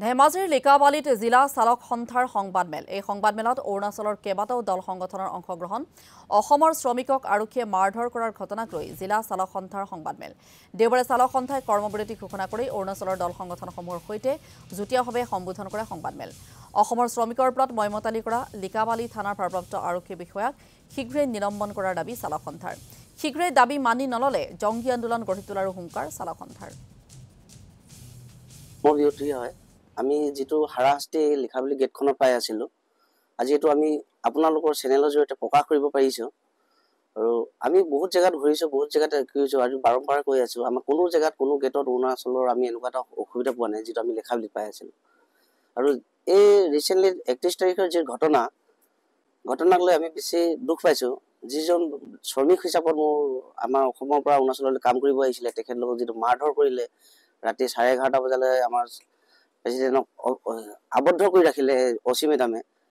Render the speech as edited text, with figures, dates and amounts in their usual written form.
ধেমাজিৰ লিকাবালিত জিলা চালক সন্থাৰ সংবাদমেল। এই সংবাদমেলত অৰুণাচলৰ কেইবাটাও দল সংগঠনৰ অংশগ্ৰহণ, অসমৰ শ্ৰমিকক আৰক্ষীয়ে মাৰধৰ কৰাৰ ঘটনাক লৈ জিলা চালক সন্থাৰ সংবাদমেল। দেওবাৰে চালক সন্থাই কৰ্মবিৰতি ঘোষণা কৰি অৰুণাচলৰ দল সংগঠনসমূহৰ সৈতে যুটীয়াভাৱে সম্বোধন কৰে সংবাদমেল। অসমৰ শ্ৰমিকৰ ওপৰত মইমতালি কৰা লিকাবালি থানাৰ ভাৰপ্ৰাপ্ত আৰক্ষী বিষয়াক শীঘ্ৰেই নিলম্বন কৰাৰ দাবী চালক সন্থাৰ। শীঘ্ৰেই দাবী মানি নললে জংগী আন্দোলন গঢ়ি তোলাৰো হুংকাৰ চালক সন্থাৰ। আমি যেটো হাৰাশাস্তি লিখাবলি গেটখনত পাই আছিলো, আজি এটো আমি আপোনালোকৰ চেনেলৰ জৰিয়তে প্ৰকাশ কৰিব পাৰিছো। আৰু আমি বহুত জায়গাত ঘূৰিছো, বহুত জায়গাত কৈছো, আৰু বাৰম্বাৰ কৈ আছো, আমাৰ কোনো জায়গাত কোনো গেটত অৰুণাচলৰ আমি এনেকুৱা এটা অসুবিধা পোৱা নাই যেটো আমি লিখাবলি পাই আছিলো। আৰু এই ৰিসেন্টলি 31 তাৰিখৰ যে ঘটনাক লৈ আমি বেছি দুখ পাইছো। যিজন শ্ৰমিক হিচাপত আমাৰ অসমৰ পৰা অৰুণাচললৈ কাম কৰিব আহিছিলে, তেখেতলোকক যেটো মাৰধৰ কৰিলে, ৰাতি 11:30 বজালৈ আমাৰ প্ৰেসিডেন্টক আবদ্ধ কৰি ৰাখিলে অসি মেডামে।